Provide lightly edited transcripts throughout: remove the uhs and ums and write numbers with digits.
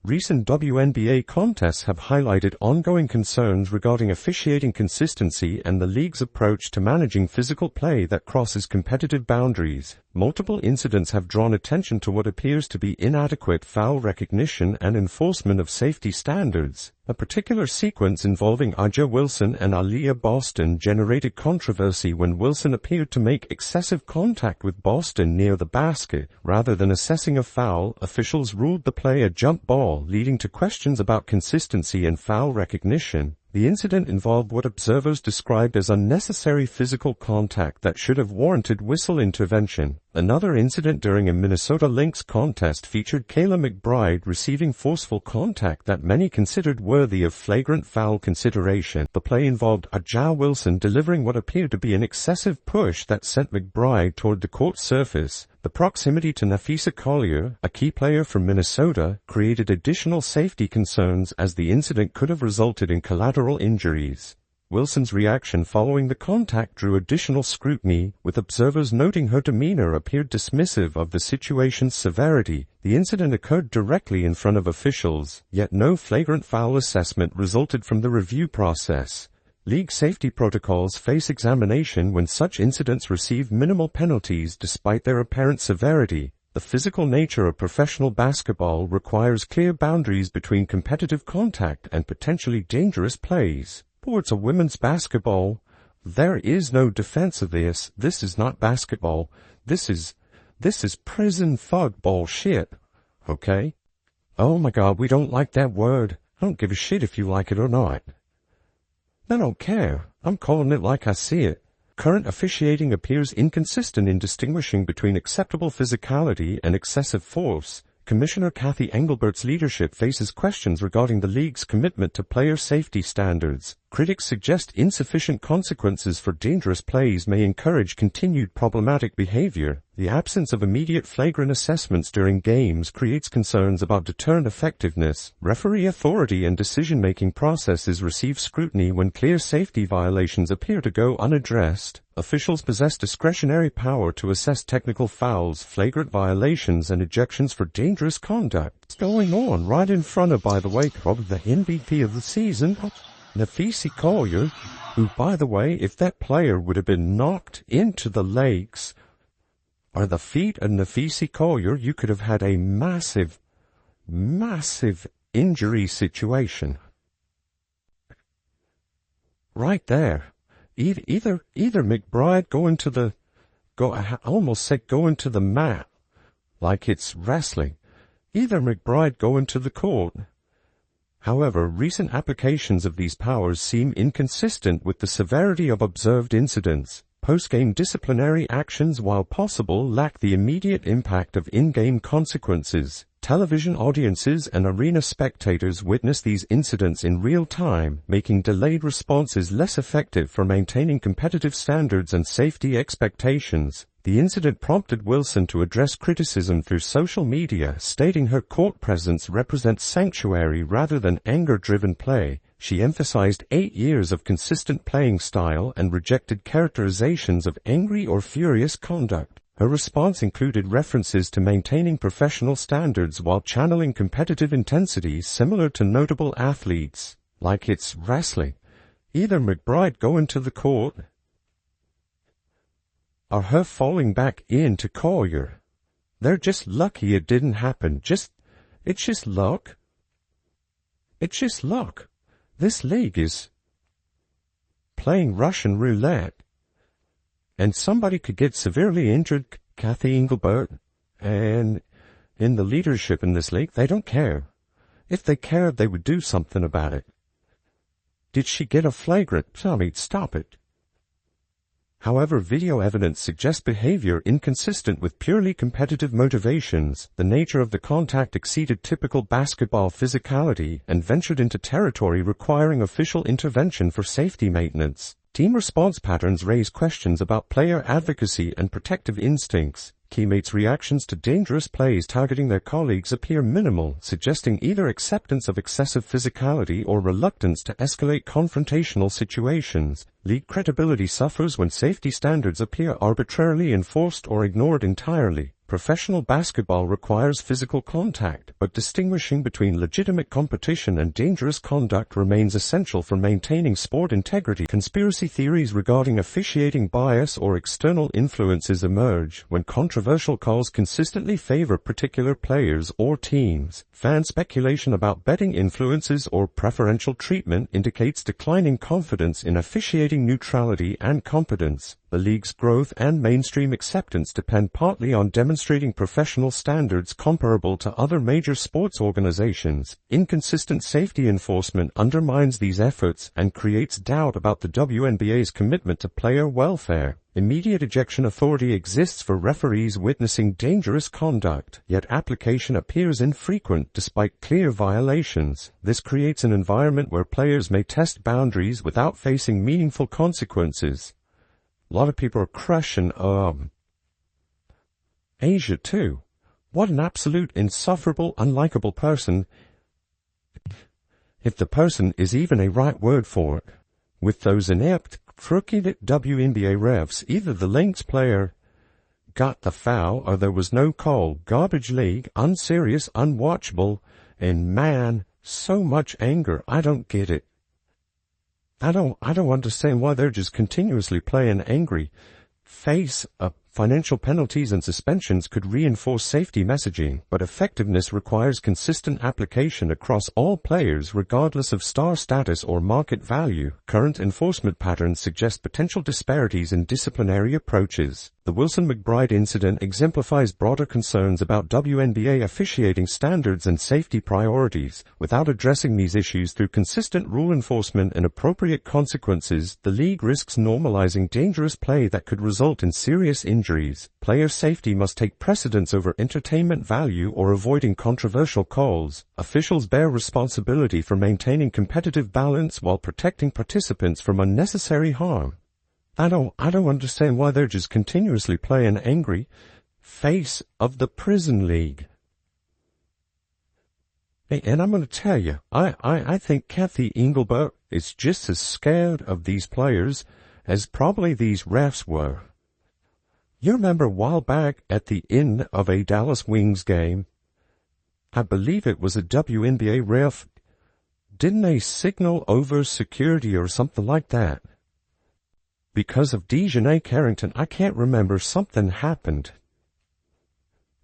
Recent WNBA contests have highlighted ongoing concerns regarding officiating consistency and the league's approach to managing physical play that crosses competitive boundaries. Multiple incidents have drawn attention to what appears to be inadequate foul recognition and enforcement of safety standards. A particular sequence involving A'ja Wilson and Aaliyah Boston generated controversy when Wilson appeared to make excessive contact with Boston near the basket. Rather than assessing a foul, officials ruled the play a jump ball, leading to questions about consistency and foul recognition. The incident involved what observers described as unnecessary physical contact that should have warranted whistle intervention. Another incident during a Minnesota Lynx contest featured Kayla McBride receiving forceful contact that many considered worthy of flagrant foul consideration. The play involved A'ja Wilson delivering what appeared to be an excessive push that sent McBride toward the court surface. The proximity to Napheesa Collier, a key player from Minnesota, created additional safety concerns as the incident could have resulted in collateral injuries. Wilson's reaction following the contact drew additional scrutiny, with observers noting her demeanor appeared dismissive of the situation's severity. The incident occurred directly in front of officials, yet no flagrant foul assessment resulted from the review process. League safety protocols face examination when such incidents receive minimal penalties despite their apparent severity. The physical nature of professional basketball requires clear boundaries between competitive contact and potentially dangerous plays. Sports of women's basketball. There is no defense of this. This is not basketball. This is prison thug bullshit. Okay? Oh my God, we don't like that word. I don't give a shit if you like it or not. I don't care. I'm calling it like I see it. Current officiating appears inconsistent in distinguishing between acceptable physicality and excessive force. Commissioner Kathy Engelbert's leadership faces questions regarding the league's commitment to player safety standards. Critics suggest insufficient consequences for dangerous plays may encourage continued problematic behavior. The absence of immediate flagrant assessments during games creates concerns about deterrent effectiveness. Referee authority and decision-making processes receive scrutiny when clear safety violations appear to go unaddressed. Officials possess discretionary power to assess technical fouls, flagrant violations, and ejections for dangerous conduct. What's going on right in front of, by the way, probably the MVP of the season, Napheesa Collier, who, by the way, if that player would have been knocked into the legs or the feet of Napheesa Collier, you could have had a massive injury situation. Right there. Either McBride going to the mat, like it's wrestling. Either McBride going to the court. However, recent applications of these powers seem inconsistent with the severity of observed incidents. Post-game disciplinary actions, while possible, lack the immediate impact of in-game consequences. Television audiences and arena spectators witness these incidents in real time, making delayed responses less effective for maintaining competitive standards and safety expectations. The incident prompted Wilson to address criticism through social media, stating her court presence represents sanctuary rather than anger-driven play. She emphasized 8 years of consistent playing style and rejected characterizations of angry or furious conduct. Her response included references to maintaining professional standards while channeling competitive intensity similar to notable athletes, like it's wrestling. Either McBride going to the court or her falling back into Collier. They're just lucky it didn't happen. It's just luck. It's just luck. This league is playing Russian roulette. And somebody could get severely injured. Kathy Engelbert and in the leadership in this league, they don't care. If they cared, they would do something about it. Did she get a flagrant? Tommy, stop it. However, video evidence suggests behavior inconsistent with purely competitive motivations. The nature of the contact exceeded typical basketball physicality and ventured into territory requiring official intervention for safety maintenance. Team response patterns raise questions about player advocacy and protective instincts. Teammates' reactions to dangerous plays targeting their colleagues appear minimal, suggesting either acceptance of excessive physicality or reluctance to escalate confrontational situations. League credibility suffers when safety standards appear arbitrarily enforced or ignored entirely. Professional basketball requires physical contact, but distinguishing between legitimate competition and dangerous conduct remains essential for maintaining sport integrity. Conspiracy theories regarding officiating bias or external influences emerge when controversial calls consistently favor particular players or teams. Fan speculation about betting influences or preferential treatment indicates declining confidence in officiating neutrality and competence. The league's growth and mainstream acceptance depend partly on demonstrating professional standards comparable to other major sports organizations. Inconsistent safety enforcement undermines these efforts and creates doubt about the WNBA's commitment to player welfare. Immediate ejection authority exists for referees witnessing dangerous conduct, yet application appears infrequent despite clear violations. This creates an environment where players may test boundaries without facing meaningful consequences. A lot of people are crushing, Asia too. What an absolute insufferable, unlikable person, if the person is even a right word for it. With those inept, crooked WNBA refs, either the Lynx player got the foul or there was no call. Garbage league, unserious, unwatchable, and man, so much anger, I don't get it. I don't understand why they're just continuously playing angry. Financial penalties and suspensions could reinforce safety messaging, but effectiveness requires consistent application across all players regardless of star status or market value. Current enforcement patterns suggest potential disparities in disciplinary approaches. The Wilson-McBride incident exemplifies broader concerns about WNBA officiating standards and safety priorities. Without addressing these issues through consistent rule enforcement and appropriate consequences, the league risks normalizing dangerous play that could result in serious injuries. Player safety must take precedence over entertainment value or avoiding controversial calls. Officials bear responsibility for maintaining competitive balance while protecting participants from unnecessary harm. I don't understand why they're just continuously playing angry. Face of the prison league. Hey, and I'm going to tell you, I think Kathy Engelbert is just as scared of these players as probably these refs were. You remember a while back at the end of a Dallas Wings game, I believe it was a WNBA ref, didn't they signal over security or something like that? Because of Dejanay Carrington, I can't remember, something happened.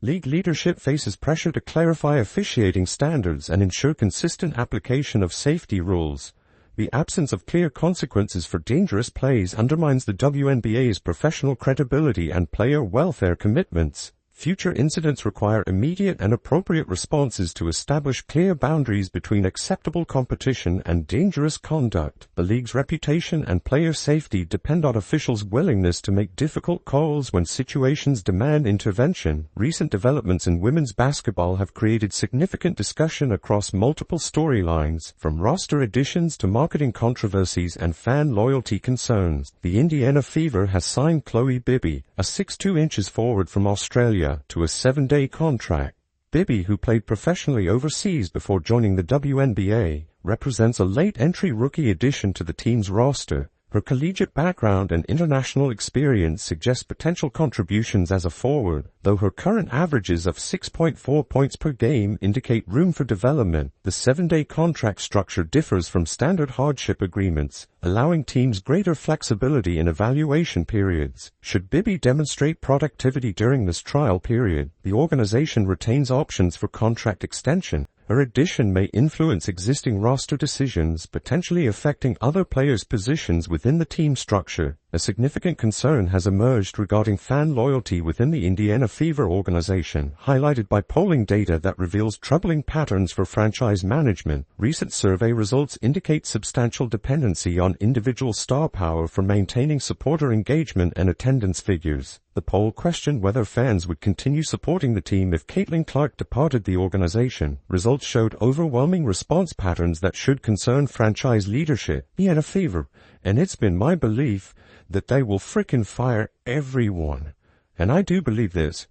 League leadership faces pressure to clarify officiating standards and ensure consistent application of safety rules. The absence of clear consequences for dangerous plays undermines the WNBA's professional credibility and player welfare commitments. Future incidents require immediate and appropriate responses to establish clear boundaries between acceptable competition and dangerous conduct. The league's reputation and player safety depend on officials' willingness to make difficult calls when situations demand intervention. Recent developments in women's basketball have created significant discussion across multiple storylines, from roster additions to marketing controversies and fan loyalty concerns. The Indiana Fever has signed Chloe Bibby, a 6'2" inches forward from Australia, to a 7-day contract. Bibby, who played professionally overseas before joining the WNBA, represents a late-entry rookie addition to the team's roster. Her collegiate background and international experience suggest potential contributions as a forward, though her current averages of 6.4 points per game indicate room for development. The 7-day contract structure differs from standard hardship agreements, allowing teams greater flexibility in evaluation periods. Should Bibby demonstrate productivity during this trial period, the organization retains options for contract extension. Her addition may influence existing roster decisions, potentially affecting other players' positions within the team structure. A significant concern has emerged regarding fan loyalty within the Indiana Fever organization, highlighted by polling data that reveals troubling patterns for franchise management. Recent survey results indicate substantial dependency on individual star power for maintaining supporter engagement and attendance figures. The poll questioned whether fans would continue supporting the team if Caitlin Clark departed the organization. Results showed overwhelming response patterns that should concern franchise leadership. Indiana Fever, and it's been my belief that they will frickin' fire everyone. And I do believe this.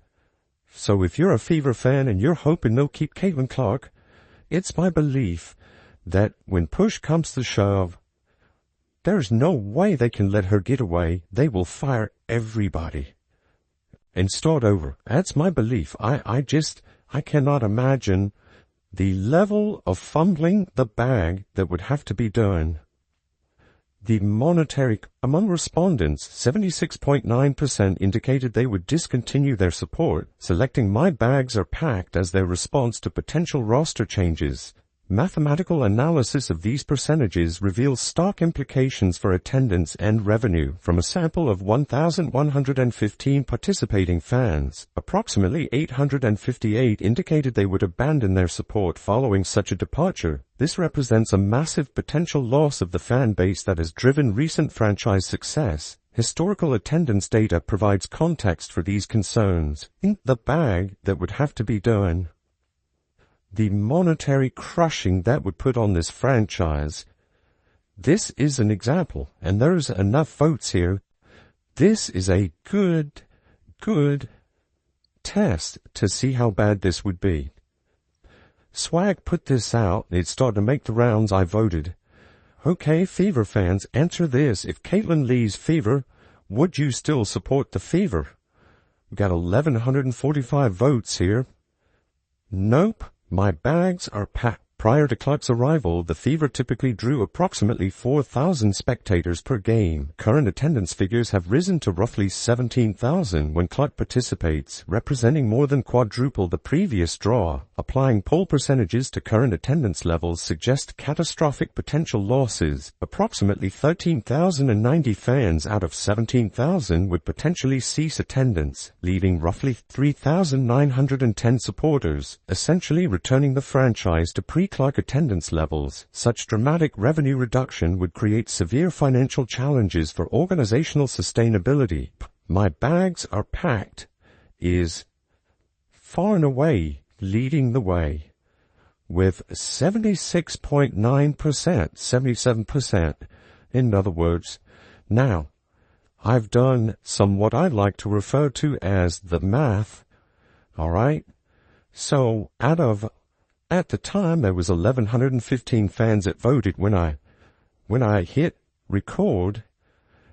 So if you're a Fever fan and you're hoping they'll keep Caitlin Clark, it's my belief that when push comes to shove, there's no way they can let her get away. They will fire everybody. and start over. That's my belief. I cannot imagine the level of fumbling the bag that would have to be done. Among respondents, 76.9% indicated they would discontinue their support, selecting "My bags are packed" as their response to potential roster changes. Mathematical analysis of these percentages reveals stark implications for attendance and revenue. From a sample of 1,115 participating fans, approximately 858 indicated they would abandon their support following such a departure. This represents a massive potential loss of the fan base that has driven recent franchise success. Historical attendance data provides context for these concerns. In the bag that would have to be done. The monetary crushing that would put on this franchise. This is an example, and there's enough votes here. This is a good test to see how bad this would be. Swag put this out. It started to make the rounds. I voted. Okay, Fever fans, answer this. If Caitlin leaves Fever, would you still support the Fever? We've got 1,145 votes here. Nope. My bags are packed. Prior to Clark's arrival, the Fever typically drew approximately 4,000 spectators per game. Current attendance figures have risen to roughly 17,000 when Clark participates, representing more than quadruple the previous draw. Applying poll percentages to current attendance levels suggest catastrophic potential losses. Approximately 13,090 fans out of 17,000 would potentially cease attendance, leaving roughly 3,910 supporters, essentially returning the franchise to pre-Clark attendance levels. Such dramatic revenue reduction would create severe financial challenges for organizational sustainability. My bags are packed is far and away leading the way with 76.9%, 77%. In other words, now, I've done some what I like to refer to as the math. Alright? So, at the time, there was 1,115 fans that voted when I hit record,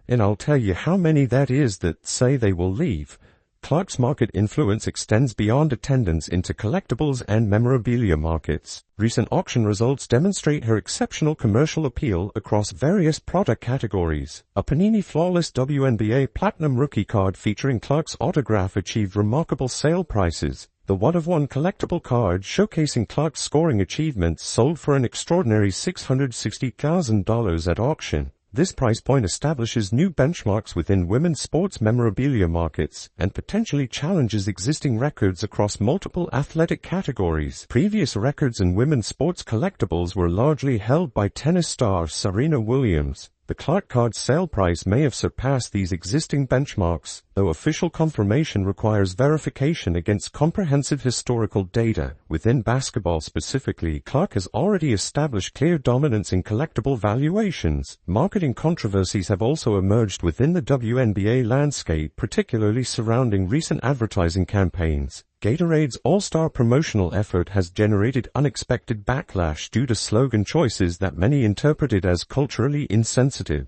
and I'll tell you how many that is that say they will leave. Clark's market influence extends beyond attendance into collectibles and memorabilia markets. Recent auction results demonstrate her exceptional commercial appeal across various product categories. A Panini Flawless WNBA Platinum Rookie card featuring Clark's autograph achieved remarkable sale prices. The one-of-one collectible card showcasing Clark's scoring achievements sold for an extraordinary $660,000 at auction. This price point establishes new benchmarks within women's sports memorabilia markets and potentially challenges existing records across multiple athletic categories. Previous records in women's sports collectibles were largely held by tennis star Serena Williams. The Clark card sale price may have surpassed these existing benchmarks, though official confirmation requires verification against comprehensive historical data. Within basketball specifically, Clark has already established clear dominance in collectible valuations. Marketing controversies have also emerged within the WNBA landscape, particularly surrounding recent advertising campaigns. Gatorade's all-star promotional effort has generated unexpected backlash due to slogan choices that many interpreted as culturally insensitive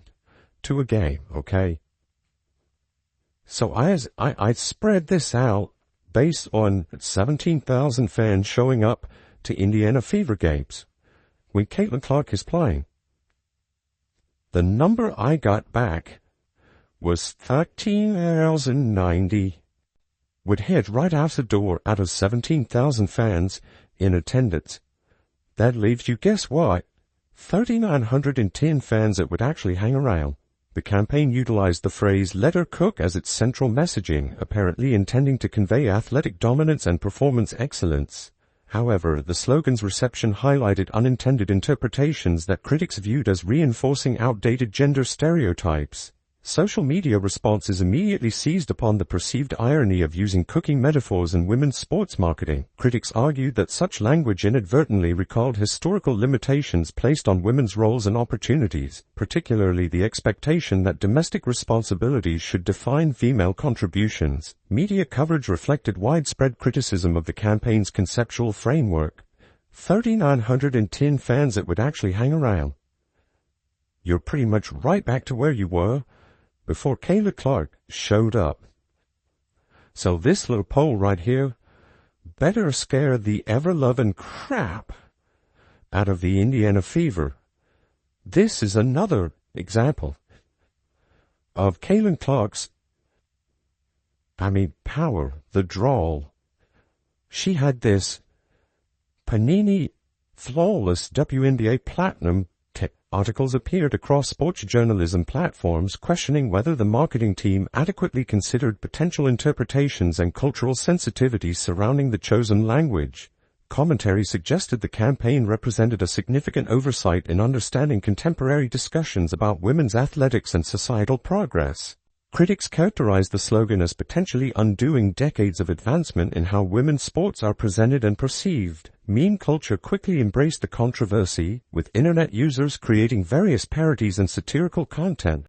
to a game, okay? So I spread this out based on 17,000 fans showing up to Indiana Fever games when Caitlin Clark is playing. The number I got back was 13,090. Would head right out the door out of 17,000 fans in attendance. That leaves you, guess what? 3,910 fans that would actually hang around. The campaign utilized the phrase "let her cook" as its central messaging, apparently intending to convey athletic dominance and performance excellence. However, the slogan's reception highlighted unintended interpretations that critics viewed as reinforcing outdated gender stereotypes. Social media responses immediately seized upon the perceived irony of using cooking metaphors in women's sports marketing. Critics argued that such language inadvertently recalled historical limitations placed on women's roles and opportunities, particularly the expectation that domestic responsibilities should define female contributions. Media coverage reflected widespread criticism of the campaign's conceptual framework. 3,910 fans that would actually hang around. You're pretty much right back to where you were before Caitlin Clark showed up. So this little poll right here better scare the ever-loving crap out of the Indiana Fever. This is another example of Caitlin Clark's power, the drawl. She had this Panini flawless WNBA Platinum articles appeared across sports journalism platforms questioning whether the marketing team adequately considered potential interpretations and cultural sensitivities surrounding the chosen language. Commentary suggested the campaign represented a significant oversight in understanding contemporary discussions about women's athletics and societal progress. Critics characterized the slogan as potentially undoing decades of advancement in how women's sports are presented and perceived. Meme culture quickly embraced the controversy, with internet users creating various parodies and satirical content.